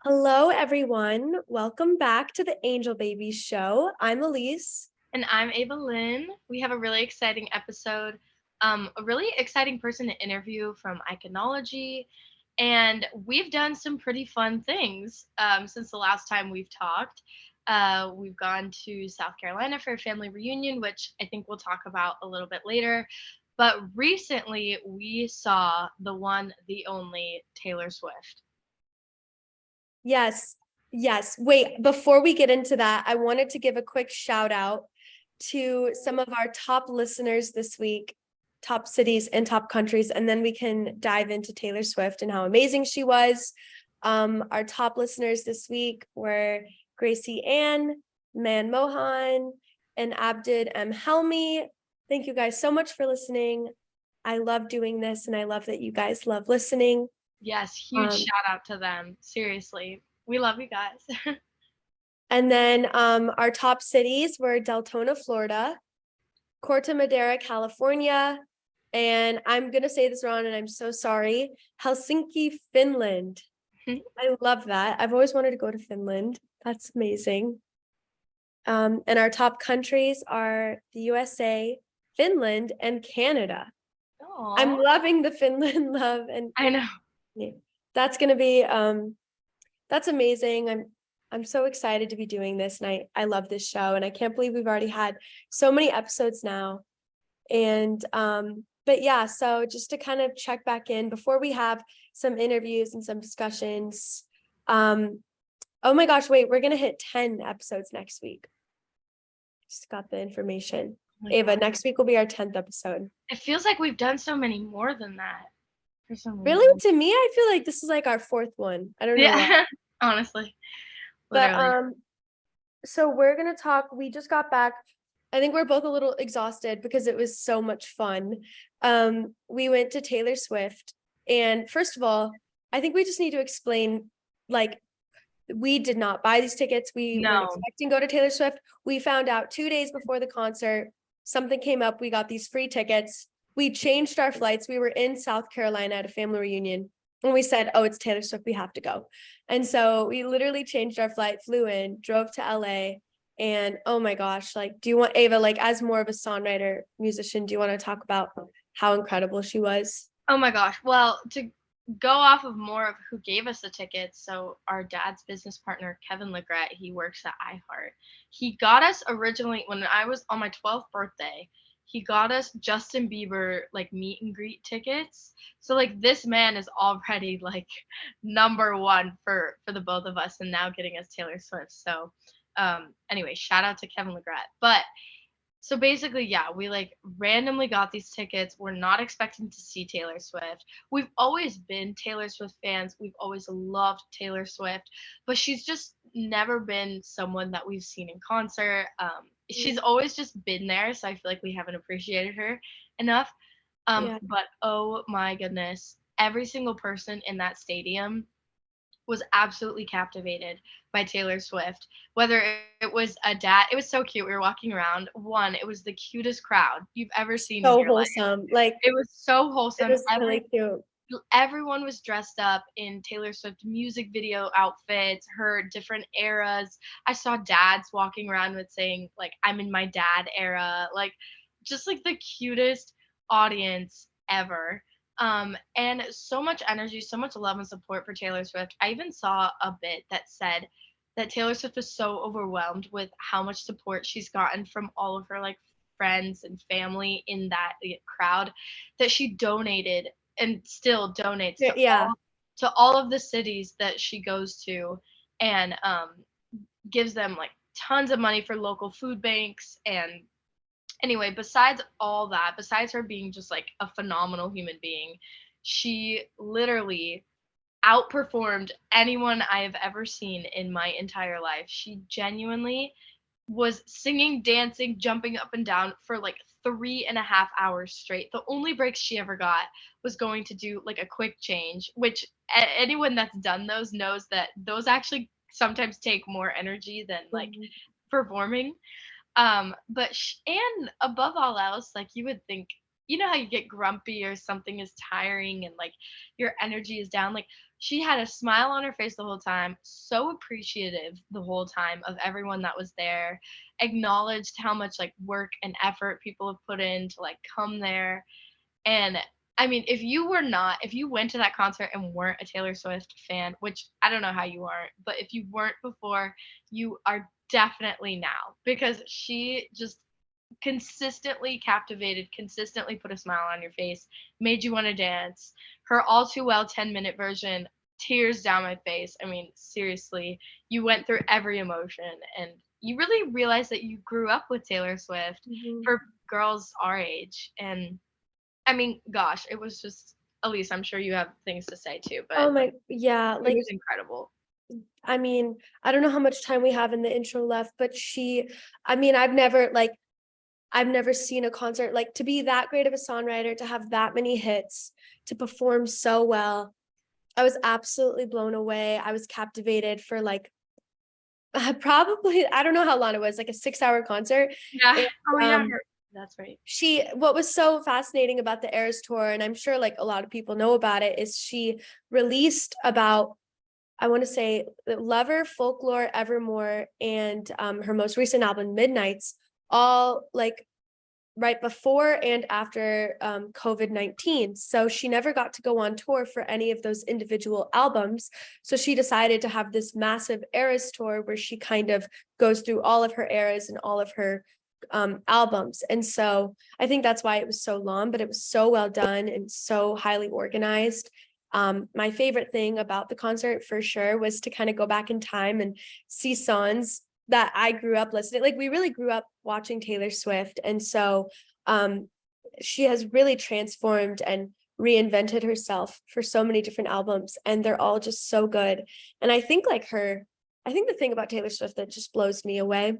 Hello, everyone. Welcome back to the Angel Babies show. I'm Elise. And I'm Ava Lynn. We have a really exciting episode, a really exciting person to interview from Iconology. And we've done some pretty fun things since the last time we've talked. We've gone to South Carolina for a family reunion, which I think we'll talk about a little bit later. But recently, we saw the one, the only Taylor Swift. Yes, yes. Wait, before we get into that, I wanted to give a quick shout out to some of our top listeners this week, top cities and top countries, and then we can dive into Taylor Swift and how amazing she was. Our top listeners this week were Gracie Ann, Man Mohan, and Abdid M. Helmi. Thank you guys so much for listening. I love doing this, and I love that you guys love listening. Yes, huge shout out to them. Seriously, we love you guys. And then our top cities were Deltona, Florida, Corte Madera, California, and I'm going to say this wrong and I'm so sorry, Helsinki, Finland. I love that. I've always wanted to go to Finland. That's amazing. And our top countries are the USA, Finland, and Canada. Aww. I'm loving the Finland love, and I know. yeah, that's going to be that's amazing. I'm so excited to be doing this, and I love this show, and I can't believe we've already had so many episodes now. And but yeah, so just to kind of check back in before we have some interviews and some discussions. Oh my gosh, wait, we're gonna hit 10 episodes next week. Just got the information. Oh Ava, God. next week will be our 10th episode. It feels like we've done so many more than that for some reason. Really, to me, I feel like this is like our fourth one. I don't know why. Yeah, honestly, literally. But so we're gonna talk. We just got back. I think we're both a little exhausted because it was so much fun. We went to Taylor Swift, and first of all, I think we just need to explain, like, we did not buy these tickets. We weren't No. expecting to go to Taylor Swift. We found out 2 days before the concert, something came up. We got these free tickets. We changed our flights. We were in South Carolina at a family reunion. And we said, oh, it's Taylor Swift, we have to go. And so we literally changed our flight, flew in, drove to LA. And oh my gosh, like, do you want, Ava, like, as more of a songwriter, musician, do you want to talk about how incredible she was? Oh my gosh. Well, to go off of more of who gave us the tickets, so our dad's business partner, Kevin Legret, he works at iHeart. He got us originally, when I was on my 12th birthday, he got us Justin Bieber like meet and greet tickets. So like this man is already like number one for the both of us, and now getting us Taylor Swift. So anyway, shout out to Kevin Legret. But so basically, yeah, we like randomly got these tickets. We're not expecting to see Taylor Swift. We've always been Taylor Swift fans. We've always loved Taylor Swift, but she's just never been someone that we've seen in concert. She's always just been there, so I feel like we haven't appreciated her enough. Yeah. But oh my goodness, every single person in that stadium was absolutely captivated by Taylor Swift. Whether it was a dad, it was so cute. We were walking around. One, it was the cutest crowd you've ever seen in So your life. wholesome. Like, It was so it wholesome. was really cute. Everyone was dressed up in Taylor Swift music video outfits, her different eras. I saw dads walking around with saying like I'm in my dad era, like just like the cutest audience ever. And so much energy, so much love and support for Taylor Swift. I even saw a bit that said that Taylor Swift was so overwhelmed with how much support she's gotten from all of her like friends and family in that crowd that she donated and still donates Yeah. to all of the cities that she goes to, and gives them like tons of money for local food banks. And anyway, besides all that, besides her being just like a phenomenal human being, she literally outperformed anyone I have ever seen in my entire life. She genuinely was singing, dancing, jumping up and down for like 3.5 hours straight. The only breaks she ever got was going to do like a quick change, which anyone that's done those knows that those actually sometimes take more energy than like performing. And above all else, like you would think, you know how you get grumpy or something is tiring and like your energy is down, like She had a smile on her face the whole time, so appreciative the whole time of everyone that was there, acknowledged how much like work and effort people have put in to like come there. And I mean, if you went to that concert and weren't a Taylor Swift fan, which I don't know how you aren't, but if you weren't before, you are definitely now, because she just consistently captivated, consistently put a smile on your face, made you want to dance. Her All Too Well 10-minute version, tears down my face. I mean, seriously, you went through every emotion and you really realized that you grew up with Taylor Swift Mhm. for girls our age. And I mean, gosh, it was just, Elise, I'm sure you have things to say too, but Oh my, yeah, it like, was incredible. I mean, I don't know how much time we have in the intro left, but I mean, I've never seen a concert like to be that great of a songwriter, to have that many hits, to perform so well. I was absolutely blown away. I was captivated for like probably, I don't know how long it was, like a 6-hour concert. Yeah. And Oh yeah, that's right. what was so fascinating about the Eras tour, and I'm sure like a lot of people know about it, is she released about, I want to say, Lover, Folklore, Evermore, and her most recent album, Midnights, all like right before and after COVID-19. So she never got to go on tour for any of those individual albums. So she decided to have this massive Eras tour where she kind of goes through all of her eras and all of her albums. And so I think that's why it was so long, but it was so well done and so highly organized. My favorite thing about the concert for sure was to kind of go back in time and see songs that I grew up listening. Like we really grew up watching Taylor Swift. And so um she has really transformed and reinvented herself for so many different albums, and they're all just so good. And I think the thing about Taylor Swift that just blows me away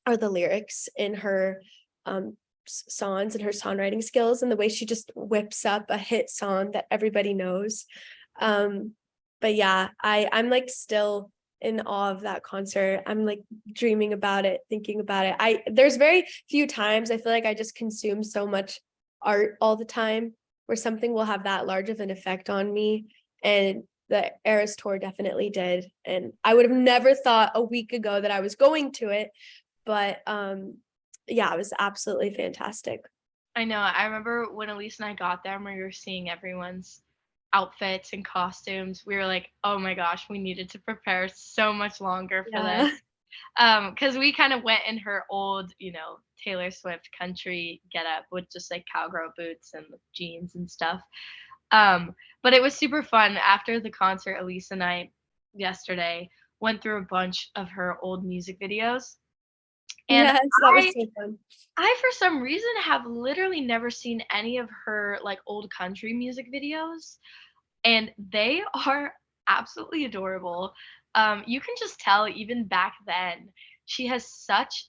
are the lyrics in her songs and her songwriting skills and the way she just whips up a hit song that everybody knows. um but yeah, I'm like still in awe of that concert. I'm like dreaming about it, thinking about it. There's very few times I feel like I just consume so much art all the time where something will have that large of an effect on me, and the Eras tour definitely did. And I would have never thought a week ago that I was going to it, but yeah, it was absolutely fantastic. I know. I remember when Elise and I got there and we were seeing everyone's outfits and costumes. We were like, "Oh my gosh, we needed to prepare so much longer for this." Yeah. Because we kind of went in her old, Taylor Swift country getup with just like cowgirl boots and jeans and stuff. Um, but it was super fun. After the concert, Elise and I yesterday went through a bunch of her old music videos. And Yes, that was I so fun. I for some reason have literally never seen any of her like old country music videos, and they are absolutely adorable. You can just tell even back then she has such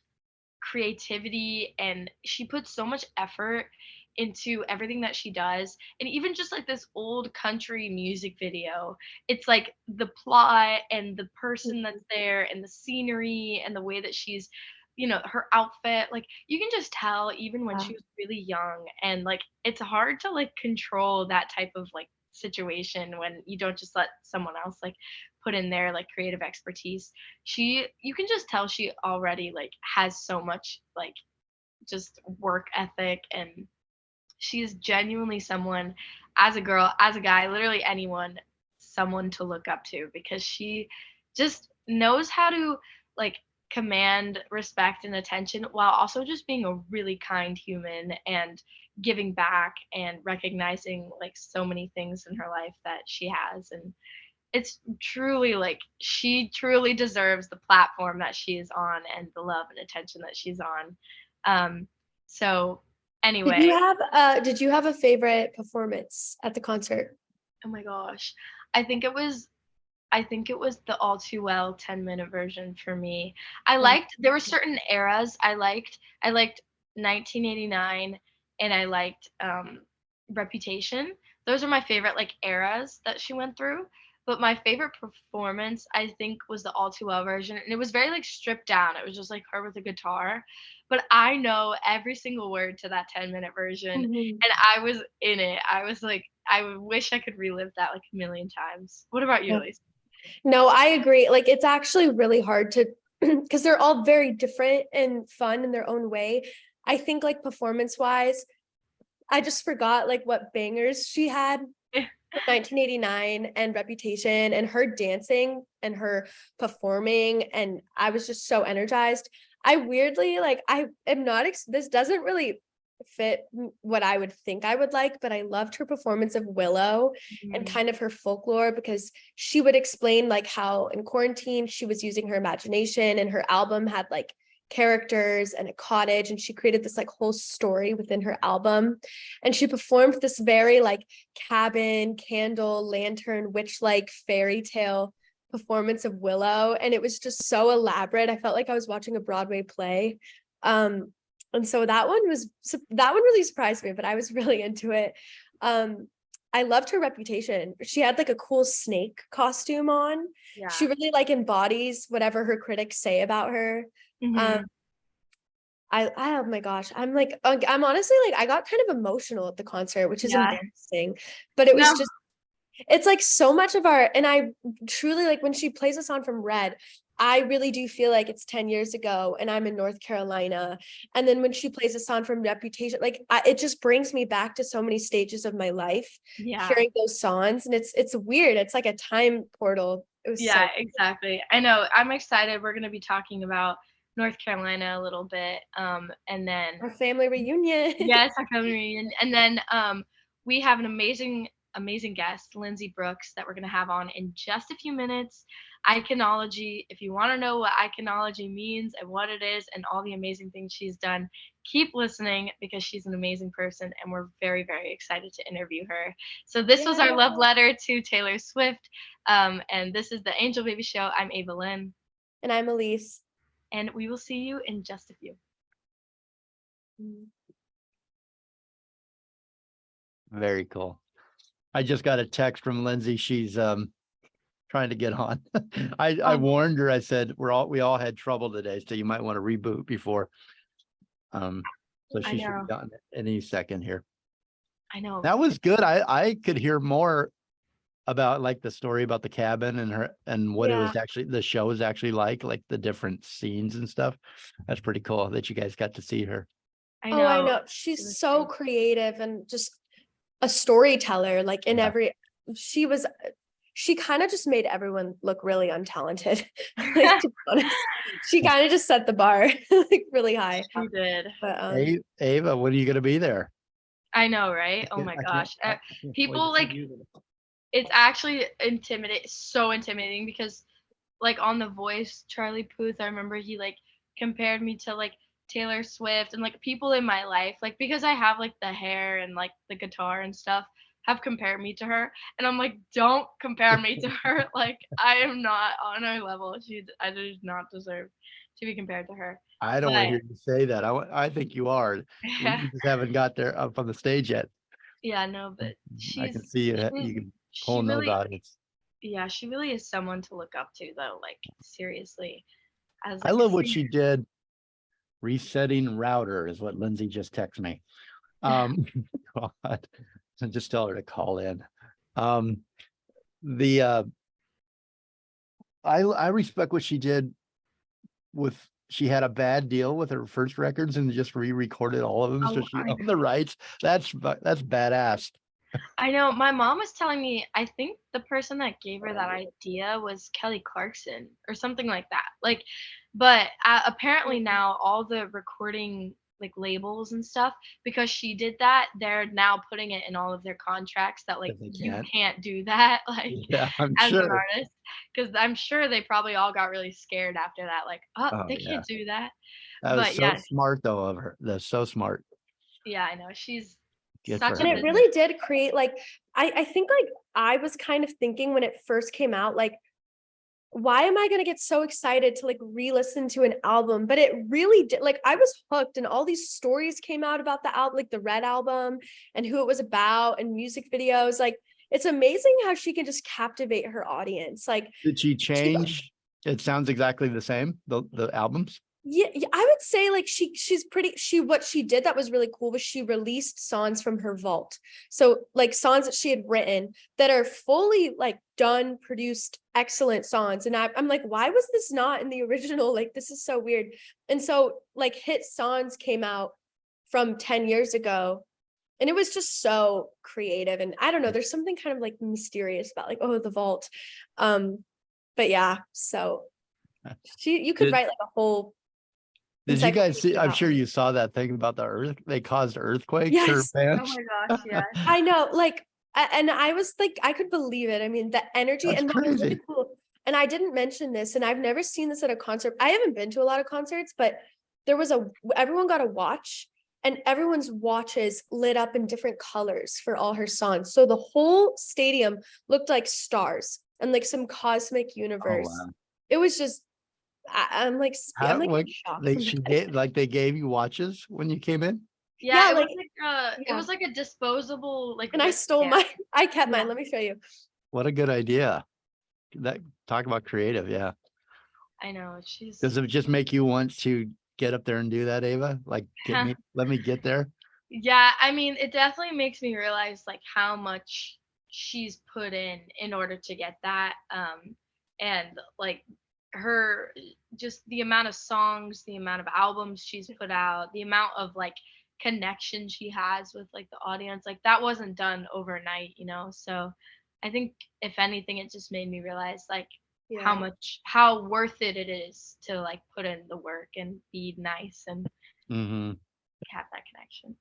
creativity and she puts so much effort into everything that she does. And even just like this old country music video, it's like the plot and the person that's there and the scenery and the way that she's, her outfit, like you can just tell even when Yeah. she was really young. And like it's hard to like control that type of like situation when you don't just let someone else like put in their like creative expertise. You can just tell she already like has so much like just work ethic, and she is genuinely someone, as a girl, as a guy, literally anyone, someone to look up to, because she just knows how to like command respect and attention while also just being a really kind human and giving back and recognizing like so many things in her life that she has. And it's truly like she truly deserves the platform that she is on and the love and attention that she's on. So Did anyway, you have a favorite performance at the concert? oh my gosh. I think it was I think it was the All Too Well 10-minute version for me. Yeah. There were certain eras I liked 1989, and I liked Reputation. Those are my favorite like eras that she went through. But my favorite performance, I think, was the All Too Well version, and it was very, like, stripped down. It was just, like, her with a guitar, but I know every single word to that 10-minute version, Mhm. and I was in it. I was like, I wish I could relive that, like, a million times. What about you, Yeah. Elise? No, I agree. Like it's actually really hard to because they're all very different and fun in their own way. I think like performance wise, I just forgot like what bangers she had from 1989 and Reputation and her dancing and her performing, and I was just so energized. I weirdly like I am not this doesn't really fit what I would think I would like, but I loved her performance of Willow and Mhm. kind of her folklore because she would explain like how in quarantine she was using her imagination and her album had like characters and a cottage, and she created this like whole story within her album, and she performed this very like cabin, candle, lantern, witch like fairy tale performance of Willow. And it was just so elaborate. I felt like I was watching a Broadway play. And so that one really surprised me, but I was really into it. I loved her Reputation. She had like a cool snake costume on. Yeah. She really like embodies whatever her critics say about her. Um, Mhm. oh my gosh, I'm honestly like I got kind of emotional at the concert, which is Yeah. embarrassing, but it was No. just it's like so much of our, and I truly like when she plays a song from Red, I really do feel like it's 10 years ago and I'm in North Carolina. And then when she plays a song from Reputation, like it just brings me back to so many stages of my life, Yeah. hearing those songs. And it's weird. It's like a time portal. It was Yeah, so exactly. I know. I'm excited. We're gonna be talking about North Carolina a little bit, and then our family reunion. yes, our family reunion, and then we have an amazing guest, Lindsey Brooks, that we're gonna have on in just a few minutes. Iconology. If you want to know what iconology means and what it is and all the amazing things she's done, keep listening because she's an amazing person, and we're very, very excited to interview her. So this was our Yeah. love letter to Taylor Swift. And this is the Angel Baby Show. I'm Ava Lynn, And I'm Elise. and we will see you in just a few. Very cool. I just got a text from Lindsay. She's trying to get on. I warned her. I said we all had trouble today, so you might want to reboot before. So I she should know. be on any second here. I know. That was good. I could hear more about like the story about the cabin and her and what it Yeah. was actually the show was actually like the different scenes and stuff. That's pretty cool that you guys got to see her. I Oh, I know. know. It She's was so great. creative and just a storyteller. Like in Yeah. every, she kind of just made everyone look really untalented. Like to be honest, she kind of just set the bar like really high. She did. But Hey, Ava, when are you going to be there? I know, right? Oh my gosh. I can't wait People to see like you there. it's actually so intimidating because like on The Voice, Charlie Puth, I remember he like compared me to like Taylor Swift and like people in my life, like because I have like the hair and like the guitar and stuff, have compared me to her. And I'm like, don't compare me to her. Like I am not on her level. I do not deserve to be compared to her. I don't want to But hear you say that. I think you are. You just haven't got there up on the stage yet. yeah, no, but I can see you. she's You can pull she in those really audience. yeah, she really is someone to look up to though, like seriously. As I like a love what singer. she did. Resetting router is what Lindsay just texted me. God, so just tell her to call in. The I respect what she did with. She had a bad deal with her first records and just re-recorded all of them, so Oh, she owned the rights. That's badass. I know. My mom was telling me, I think the person that gave her that idea was Kelly Clarkson or something like that. Like, but apparently now all the recording like labels and stuff, because she did that, they're now putting it in all of their contracts that like If they you can't. can't do that like Yeah, I'm as an sure. artist. Because I'm sure they probably all got really scared after that, like, oh, Oh they yeah, can't do that. that was But so yeah, smart though of her. That's so smart. yeah, I know. She's Good for such a and it her. business. really did create like I think like I was kind of thinking when it first came out, like why am I going to get so excited to like re-listen to an album? But it really did, like I was hooked and all these stories came out about the album, like the Red album and who it was about and music videos. Like it's amazing how she can just captivate her audience. Like, Did she change? It sounds exactly the same, the albums. yeah, I would say like what she did that was really cool was she released songs from her vault. So like songs that she had written that are fully like done, produced, excellent songs. And I'm like, why was this not in the original? Like, this is so weird. And so like hit songs came out from 10 years ago. And it was just so creative. And I don't know, there's something kind of like mysterious about like, oh, the vault. But yeah, so you could Did- write like a whole. Did you guys see? encyclopedia I'm about sure her. you saw that thing about the earth. They caused earthquakes. Her Yes. Oh fans. my gosh, yes. I know, like, and I was like, I could believe it. I mean, the energy That's and what was really crazy. cool. And I didn't mention this, and I've never seen this at a concert. I haven't been to a lot of concerts, but there was everyone got a watch, and everyone's watches lit up in different colors for all her songs. So the whole stadium looked like stars and like some cosmic Oh universe. wow! It was just, I'm like, I'm How like what in shock they from she that. gave like they gave you watches when you came in? Yeah, Yeah, it like, was like it yeah. was like a disposable like And I stole wristband. mine. I kept mine. Yeah. Let me show you. What a good idea! That talk about creative. Yeah. I know. She's Does it just make you want to get up there and do that, Ava? Like, let me get there. yeah, I mean, it definitely makes me realize like how much she's put in order to get that. And like her just the amount of songs, the amount of albums she's put out, the amount of like connection she has with like the audience, like that wasn't done overnight, you know. So I think if anything, it just made me realize like Yeah. how worth it is to like put in the work and be nice and Mm-hmm. have that connection.